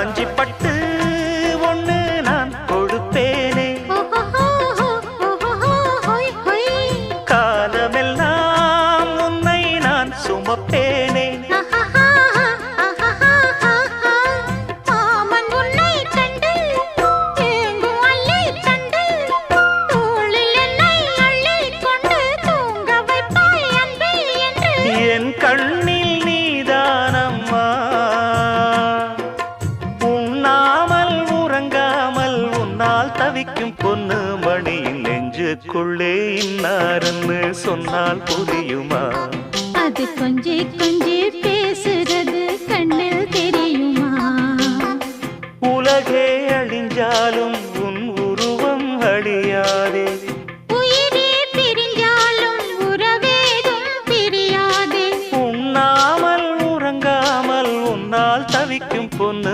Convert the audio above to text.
காஞ்சி பட்டு ஒண்ணு நான் கொடுப்பேனே, காலமெல்லாம் உன்னை நான் சுமப்பேனே. என் கண்ணில் நீதானம்மா, உண்ணாமல் உறங்காமல் உன்னால் தவிக்கும் பொண்ணு மணியின் நெஞ்சுக்குள்ளே இன்னாருன்னு சொன்னால் புரியுமா? அது கொஞ்சி கொஞ்சி பேசுறது கண்ணில் தெரியுமா? உலகே அழிஞ்சாலும்